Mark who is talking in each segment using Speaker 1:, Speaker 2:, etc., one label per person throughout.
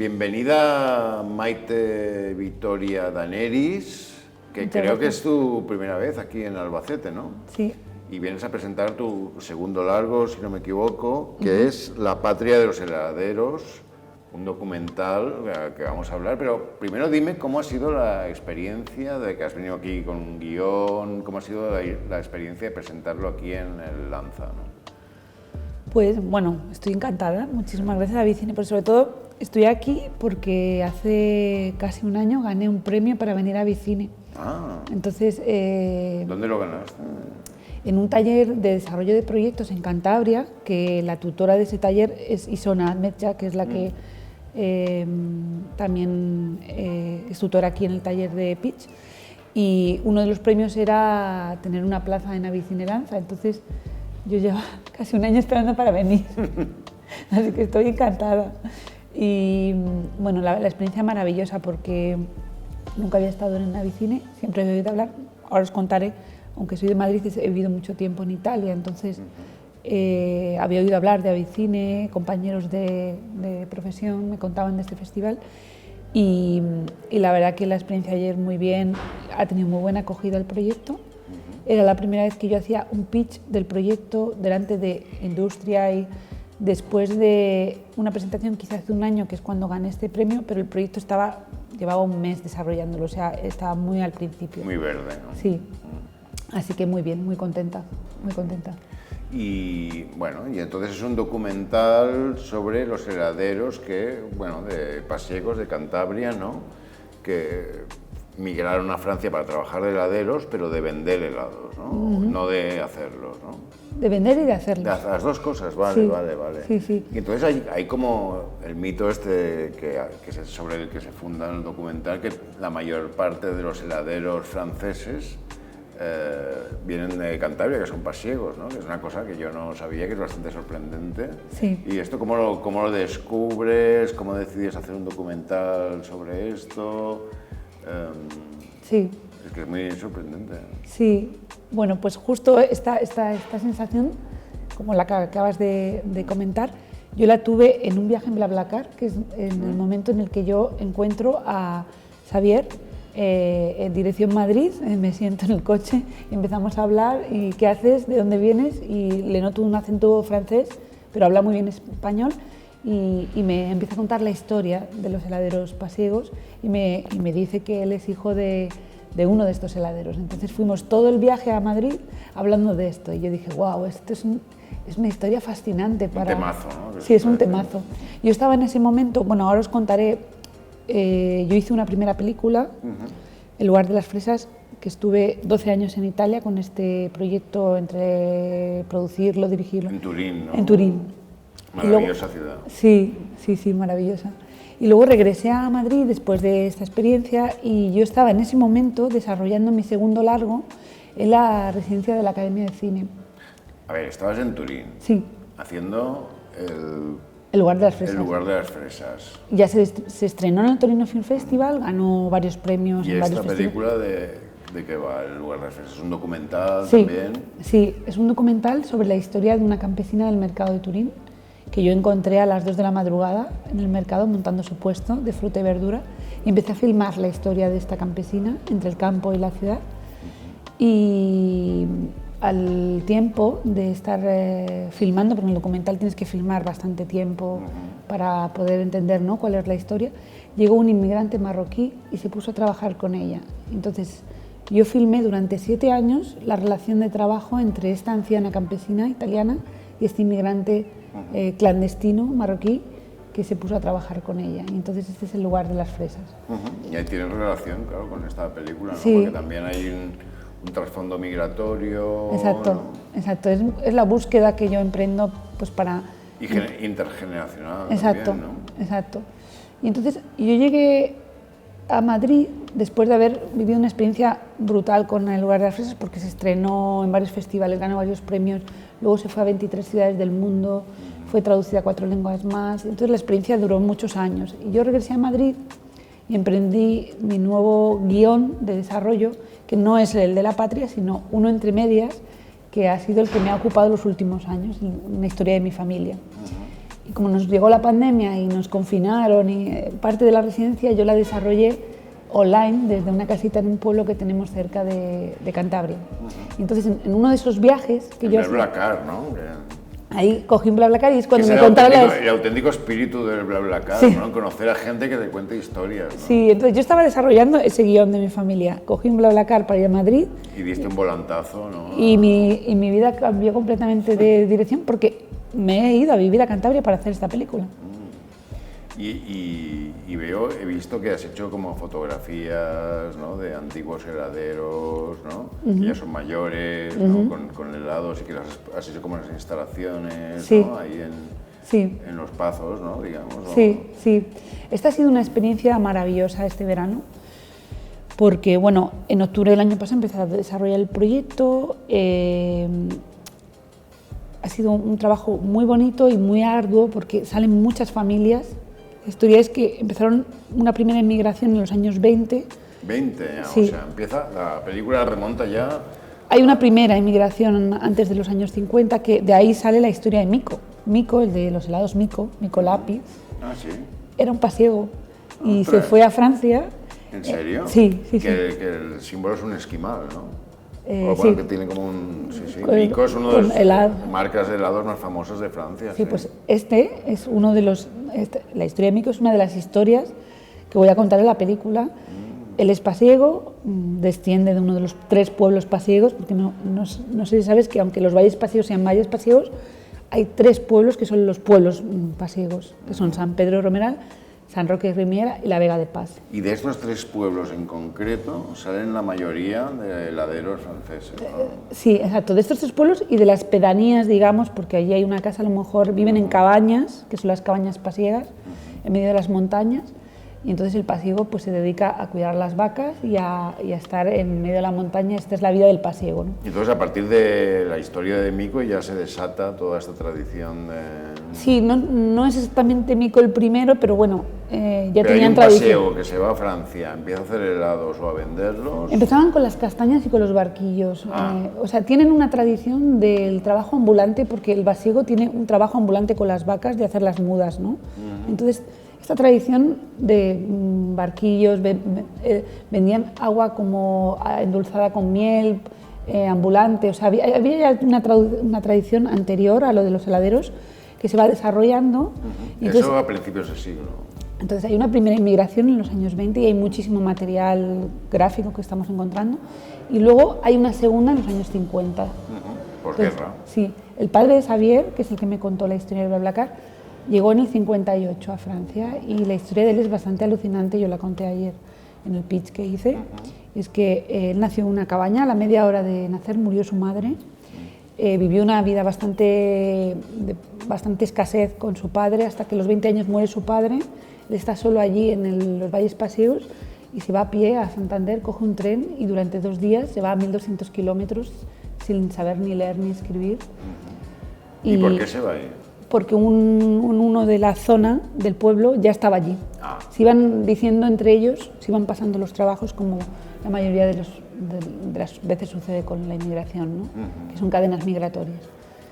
Speaker 1: Bienvenida Maite Vitoria Daneris, que
Speaker 2: Muchas
Speaker 1: creo que
Speaker 2: gracias.
Speaker 1: es tu primera vez aquí en Albacete, ¿no?
Speaker 2: Sí,
Speaker 1: Y vienes a presentar tu segundo largo, si no me equivoco, que es La patria de los heladeros, un documental que vamos a hablar, pero primero dime cómo ha sido la experiencia de que has venido aquí con un guión, cómo ha sido la experiencia de presentarlo aquí en el Lanza, ¿no?
Speaker 2: pues bueno, estoy encantada. Muchísimas gracias a Vicine, pero sobre todo estoy aquí porque hace casi un año gané un premio para venir a Vicine.
Speaker 1: Ah,
Speaker 2: Entonces,
Speaker 1: ¿dónde lo ganaste?
Speaker 2: en un taller de desarrollo de proyectos en Cantabria, que la tutora de ese taller es Isona Admetja, que es la que también es tutora aquí en el taller de Pitch. Y uno de los premios era tener una plaza en Avicine Lanza. Entonces, yo llevo casi un año esperando para venir, así que estoy encantada. Y bueno, la experiencia es maravillosa porque nunca había estado en Avicine, siempre he oído hablar, ahora os contaré, aunque soy de Madrid, he vivido mucho tiempo en Italia, entonces había oído hablar de Avicine, compañeros de profesión me contaban de este festival y la verdad que la experiencia ayer muy bien, ha tenido muy buena acogida el proyecto. Era la primera vez que yo hacía un pitch del proyecto delante de industria y después de una presentación quizás hace un año, que es cuando gané este premio, pero el proyecto llevaba un mes desarrollándolo, o sea, estaba muy al principio.
Speaker 1: Muy verde, ¿no?
Speaker 2: Sí, así que muy bien, muy contenta, muy contenta.
Speaker 1: Y bueno, y entonces es un documental sobre los heladeros de pasiegos de Cantabria, ¿no? Que migraron a Francia para trabajar de heladeros, pero de vender helados, ¿no? No de hacerlos, ¿no?
Speaker 2: De vender y de hacerlo.
Speaker 1: Las dos cosas, vale,
Speaker 2: Sí,
Speaker 1: vale.
Speaker 2: sí, sí.
Speaker 1: Y entonces hay como el mito sobre el que se funda el documental, que la mayor parte de los heladeros franceses vienen de Cantabria, que son pasiegos, ¿no? Que es una cosa que yo no sabía, que es bastante sorprendente.
Speaker 2: Sí.
Speaker 1: ¿Y esto cómo lo descubres? ¿Cómo decides hacer un documental sobre esto?
Speaker 2: Sí.
Speaker 1: Es que es muy sorprendente.
Speaker 2: Sí, bueno, pues justo esta sensación, como la que acabas de comentar, yo la tuve en un viaje en BlaBlaCar, que es en el momento en el que yo encuentro a Xavier en dirección Madrid, me siento en el coche y empezamos a hablar, y ¿qué haces? ¿De dónde vienes? Y le noto un acento francés, pero habla muy bien español. Y me empieza a contar la historia de los heladeros pasiegos y me dice que él es hijo de uno de estos heladeros. Entonces fuimos todo el viaje a Madrid hablando de esto y yo dije, wow, esto es una historia fascinante.
Speaker 1: Un temazo, ¿no?
Speaker 2: Sí, es un temazo. Yo estaba en ese momento, bueno, ahora os contaré, yo hice una primera película, El lugar de las fresas, que estuve 12 años en Italia con este proyecto entre producirlo, dirigirlo.
Speaker 1: En Turín, ¿no?
Speaker 2: En Turín.
Speaker 1: Maravillosa ciudad.
Speaker 2: Sí, maravillosa. Y luego regresé a Madrid después de esta experiencia y yo estaba en ese momento desarrollando mi segundo largo en la residencia de la Academia de Cine.
Speaker 1: A ver, estabas en Turín.
Speaker 2: Sí.
Speaker 1: Haciendo
Speaker 2: El lugar de las fresas.
Speaker 1: El lugar de las fresas.
Speaker 2: Ya se estrenó en el Torino Film Festival, ganó varios premios
Speaker 1: ¿Y
Speaker 2: en varios
Speaker 1: esta
Speaker 2: festivales.
Speaker 1: película de qué va? El lugar de las fresas. ¿Es un documental
Speaker 2: Sí,
Speaker 1: también?
Speaker 2: sí, es un documental sobre la historia de una campesina del mercado de Turín, que yo encontré a las 2 de la madrugada en el mercado montando su puesto de fruta y verdura y empecé a filmar la historia de esta campesina entre el campo y la ciudad. Y al tiempo de estar filmando, porque en el documental tienes que filmar bastante tiempo para poder entender, ¿no?, cuál es la historia, llegó un inmigrante marroquí y se puso a trabajar con ella. Entonces yo filmé durante 7 años la relación de trabajo entre esta anciana campesina italiana y este inmigrante clandestino marroquí que se puso a trabajar con ella. Y entonces este es el lugar de las fresas.
Speaker 1: Y ahí tienes relación, claro, con esta película, ¿no?
Speaker 2: Sí.
Speaker 1: Porque también hay un trasfondo migratorio.
Speaker 2: Exacto,
Speaker 1: ¿no?
Speaker 2: exacto. Es la búsqueda que yo emprendo pues para...
Speaker 1: Y intergeneracional
Speaker 2: Exacto,
Speaker 1: también, ¿no?
Speaker 2: exacto. Y entonces yo llegué a Madrid después de haber vivido una experiencia brutal con El lugar de las fresas, porque se estrenó en varios festivales, ganó varios premios, luego se fue a 23 ciudades del mundo, fue traducida a 4 lenguas más, entonces la experiencia duró muchos años. Y yo regresé a Madrid y emprendí mi nuevo guión de desarrollo, que no es el de La patria, sino uno entre medias, que ha sido el que me ha ocupado los últimos años, una historia de mi familia. Y como nos llegó la pandemia y nos confinaron, y parte de la residencia yo la desarrollé online desde una casita en un pueblo que tenemos cerca de Cantabria. Y entonces en uno de esos viajes que yo...
Speaker 1: BlaBlaCar, ¿no?
Speaker 2: Ahí cogí un BlaBlaCar y es cuando me
Speaker 1: el
Speaker 2: contaron
Speaker 1: el auténtico espíritu del BlaBlaCar,
Speaker 2: sí.
Speaker 1: ¿no? Conocer a gente que te cuente historias, ¿no?
Speaker 2: Sí, entonces yo estaba desarrollando ese guión de mi familia. Cogí un BlaBlaCar para ir a Madrid.
Speaker 1: Y diste un volantazo, ¿no?
Speaker 2: Y mi vida cambió completamente de dirección porque me he ido a vivir a Cantabria para hacer esta película.
Speaker 1: Y he visto que has hecho como fotografías, ¿no? De antiguos heladeros, ¿no? Que ya son mayores, ¿no? Con helados, y que has hecho como las instalaciones,
Speaker 2: sí.
Speaker 1: ¿no? Ahí en los Pazos, ¿no? Digamos.
Speaker 2: Sí, sí. Esta ha sido una experiencia maravillosa este verano, porque bueno, en octubre del año pasado empecé a desarrollar el proyecto. Ha sido un trabajo muy bonito y muy arduo porque salen muchas familias. La historia es que empezaron una primera inmigración en los años 20.
Speaker 1: 20,
Speaker 2: sí.
Speaker 1: O sea, la película remonta ya...
Speaker 2: Hay una primera inmigración antes de los años 50, que de ahí sale la historia de Mico. Mico, el de los helados Mico Lápiz,
Speaker 1: sí.
Speaker 2: Era un pasiego y se fue a Francia.
Speaker 1: ¿En serio?
Speaker 2: Sí.
Speaker 1: Que el símbolo es un esquimal, ¿no? O bueno,
Speaker 2: sí.
Speaker 1: que tiene como un... Sí. Mico es una de las marcas de helados más famosas de Francia.
Speaker 2: Sí, pues este es uno de los... la historia de Mico es una de las historias que voy a contar en la película. Él es pasiego, desciende de uno de los 3 pueblos pasiegos, porque no sé si sabes que aunque los valles pasiegos sean valles pasiegos, hay 3 pueblos que son los pueblos pasiegos, que son San Pedro de Romeral, San Roque de Rimiera y la Vega de Paz.
Speaker 1: Y de estos 3 pueblos en concreto salen la mayoría de heladeros franceses, ¿no?
Speaker 2: Sí, exacto, de estos 3 pueblos y de las pedanías, digamos, porque allí hay una casa, a lo mejor viven en cabañas, que son las cabañas pasiegas, en medio de las montañas, y entonces el pasiego pues se dedica a cuidar las vacas y a estar en medio de la montaña. Esta es la vida del pasiego, ¿no?
Speaker 1: Y entonces a partir de la historia de Mico ya se desata toda esta tradición de...
Speaker 2: Sí, no es exactamente Mico el primero, pero bueno, ya
Speaker 1: pero
Speaker 2: tenían
Speaker 1: hay un
Speaker 2: tradición.
Speaker 1: pasiego que se va a Francia, empieza a hacer helados o a venderlos...
Speaker 2: Empezaban con las castañas y con los barquillos. O sea, tienen una tradición del trabajo ambulante, porque el pasiego tiene un trabajo ambulante con las vacas de hacer las mudas, ¿no? Entonces, esta tradición de barquillos, vendían agua como endulzada con miel, ambulante, o sea, había ya una tradición anterior a lo de los heladeros que se va desarrollando. Y entonces,
Speaker 1: eso a principios del siglo.
Speaker 2: Entonces hay una primera inmigración en los años 20 y hay muchísimo material gráfico que estamos encontrando, y luego hay una segunda en los años 50.
Speaker 1: Por guerra.
Speaker 2: Sí, el padre de Xavier, que es el que me contó la historia de BlaBlaCar, llegó en el 58 a Francia, y la historia de él es bastante alucinante. Yo la conté ayer en el pitch que hice. Es que él nació en una cabaña, a la media hora de nacer murió su madre, vivió una vida de bastante escasez con su padre, hasta que a los 20 años muere su padre. Él está solo allí en los valles pasiegos y se va a pie a Santander, coge un tren y durante 2 días se va a 1200 kilómetros sin saber ni leer ni escribir.
Speaker 1: ¿Y por qué se va ahí?
Speaker 2: Porque uno de la zona del pueblo ya estaba allí. Se iban diciendo entre ellos, se iban pasando los trabajos, como la mayoría de las veces sucede con la inmigración, ¿no? Que son cadenas migratorias.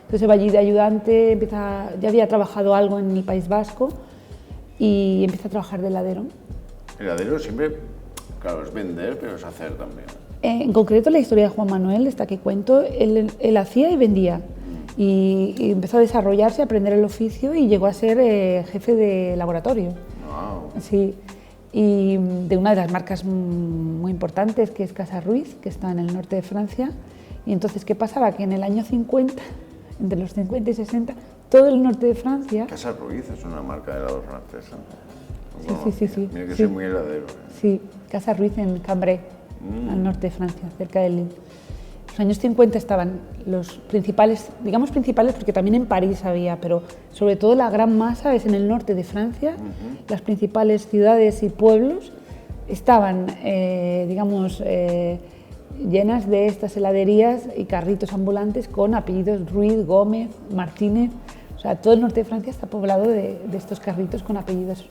Speaker 2: Entonces se va allí de ayudante, ya había trabajado algo en el País Vasco y empieza a trabajar de heladero.
Speaker 1: Heladero siempre, claro, es vender, pero es hacer también.
Speaker 2: En concreto la historia de Juan Manuel, esta que cuento, él hacía y vendía. Y empezó a desarrollarse, a aprender el oficio y llegó a ser jefe de laboratorio.
Speaker 1: Wow.
Speaker 2: Sí, y de una de las marcas muy importantes, que es Casa Ruiz, que está en el norte de Francia. Y entonces, ¿qué pasaba? Que en el año 50, entre los 50 y 60, todo el norte de Francia...
Speaker 1: Casa Ruiz es una marca de helado francesa.
Speaker 2: Sí.
Speaker 1: Mira que soy muy heladero.
Speaker 2: Sí, Casa Ruiz en Cambrai, al norte de Francia, cerca de Lille. En los años 50 estaban los principales, digamos principales porque también en París había, pero sobre todo la gran masa es en el norte de Francia. Las principales ciudades y pueblos estaban, llenas de estas heladerías y carritos ambulantes con apellidos Ruiz, Gómez, Martínez. O sea, todo el norte de Francia está poblado de estos carritos con apellidos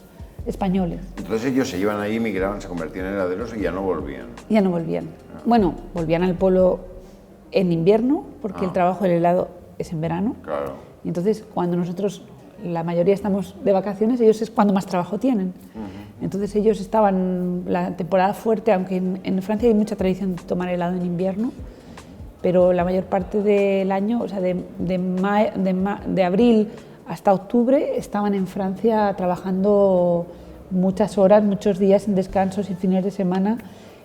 Speaker 2: españoles.
Speaker 1: Entonces ellos se iban ahí, migraban, se convertían en heladeros y ya no volvían.
Speaker 2: Ya no volvían. Bueno, volvían al pueblo en invierno, porque el trabajo del helado es en verano.
Speaker 1: Claro.
Speaker 2: Y entonces, cuando nosotros la mayoría estamos de vacaciones, ellos es cuando más trabajo tienen. Entonces ellos estaban la temporada fuerte, aunque en Francia hay mucha tradición de tomar helado en invierno, pero la mayor parte del año, o sea, de abril hasta octubre, estaban en Francia trabajando muchas horas, muchos días sin descansos y fines de semana,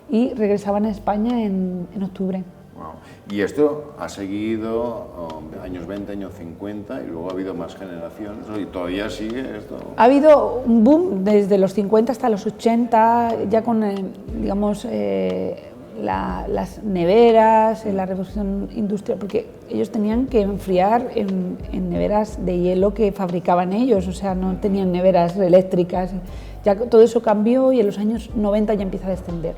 Speaker 2: y regresaban a España en octubre.
Speaker 1: Wow. Y esto ha seguido años 20, años 50 y luego ha habido más generaciones y todavía sigue esto.
Speaker 2: Ha habido un boom desde los 50 hasta los 80, ya con, digamos, las neveras, la revolución industrial, porque ellos tenían que enfriar en neveras de hielo que fabricaban ellos, o sea, no tenían neveras eléctricas. Ya todo eso cambió y en los años 90 ya empieza a descender.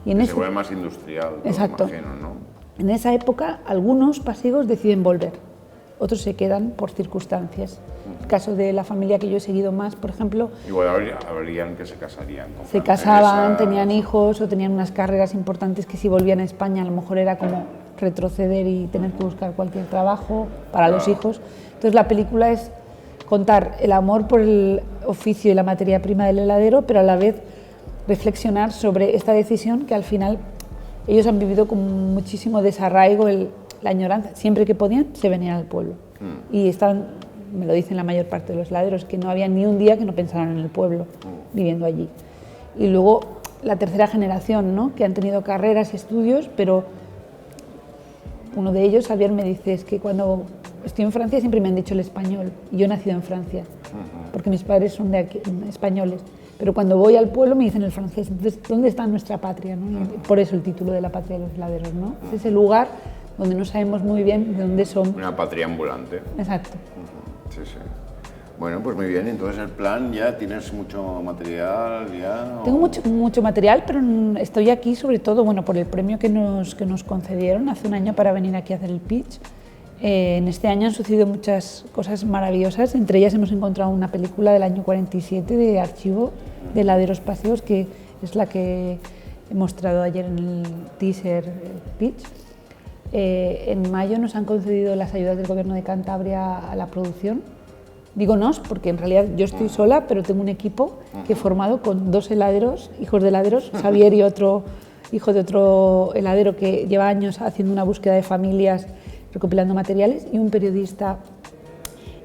Speaker 1: Y se vuelve más industrial,
Speaker 2: exacto.
Speaker 1: Imagino, ¿no?
Speaker 2: En esa época, algunos pasiegos deciden volver, otros se quedan por circunstancias. El caso de la familia que yo he seguido más, por ejemplo...
Speaker 1: Igual habrían que se casarían.
Speaker 2: Se casaban, tenían hijos o tenían unas carreras importantes que si volvían a España a lo mejor era como retroceder y tener que buscar cualquier trabajo para los hijos. Entonces la película es contar el amor por el oficio y la materia prima del heladero, pero a la vez reflexionar sobre esta decisión que al final ellos han vivido con muchísimo desarraigo, la añoranza. Siempre que podían se venían al pueblo. Y estaban, me lo dicen la mayor parte de los heladeros, que no había ni un día que no pensaran en el pueblo, viviendo allí. Y luego la tercera generación, ¿no? Que han tenido carreras y estudios, pero uno de ellos, Javier, me dice, es que cuando estoy en Francia siempre me han dicho el español, y yo he nacido en Francia, porque mis padres son de aquí, españoles, pero cuando voy al pueblo me dicen el francés. Entonces, ¿dónde está nuestra patria, ¿no? Y por eso el título de La patria de los heladeros, ¿no? Es ese lugar donde no sabemos muy bien de dónde somos.
Speaker 1: Una patria ambulante.
Speaker 2: Exacto.
Speaker 1: Sí, sí. Bueno, pues muy bien. Entonces el plan, ¿ya tienes mucho material? Ya,
Speaker 2: Tengo mucho material, pero estoy aquí sobre todo, bueno, por el premio que nos concedieron hace un año para venir aquí a hacer el pitch. En este año han sucedido muchas cosas maravillosas, entre ellas hemos encontrado una película del año 47 de archivo de heladeros pasivos, que es la que he mostrado ayer en el teaser pitch. En mayo nos han concedido las ayudas del Gobierno de Cantabria a la producción. Digo nos, porque en realidad yo estoy sola, pero tengo un equipo que he formado con dos heladeros, hijos de heladeros, Xavier y otro hijo de otro heladero que lleva años haciendo una búsqueda de familias, recopilando materiales, y un periodista,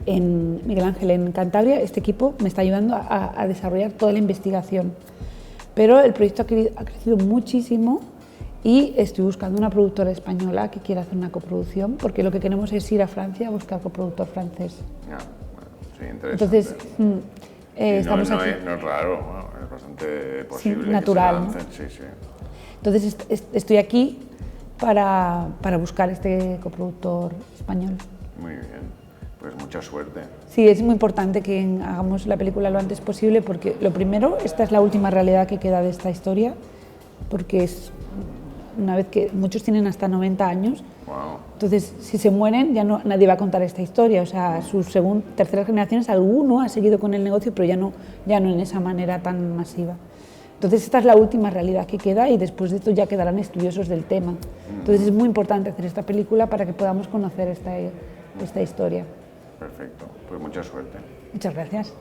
Speaker 2: Miguel Ángel, en Cantabria. Este equipo me está ayudando a desarrollar toda la investigación. Pero el proyecto ha crecido muchísimo y estoy buscando una productora española que quiera hacer una coproducción, porque lo que queremos es ir a Francia a buscar coproductor francés.
Speaker 1: Sí, interesante.
Speaker 2: Entonces, estamos aquí.
Speaker 1: No es raro, es bastante posible.
Speaker 2: Sí, natural,
Speaker 1: que se lancen, ¿no? Sí, sí.
Speaker 2: Entonces estoy aquí para buscar este coproductor español.
Speaker 1: Muy bien, pues mucha suerte.
Speaker 2: Sí, es muy importante que hagamos la película lo antes posible, porque lo primero, esta es la última realidad que queda de esta historia, porque es una vez que muchos tienen hasta 90 años.
Speaker 1: Wow.
Speaker 2: Entonces, si se mueren, ya nadie va a contar esta historia. O sea, sus terceras generaciones, alguno ha seguido con el negocio, pero ya no en esa manera tan masiva. Entonces, esta es la última realidad que queda, y después de esto ya quedarán estudiosos del tema. Entonces, es muy importante hacer esta película para que podamos conocer esta historia.
Speaker 1: Perfecto, pues mucha suerte.
Speaker 2: Muchas gracias.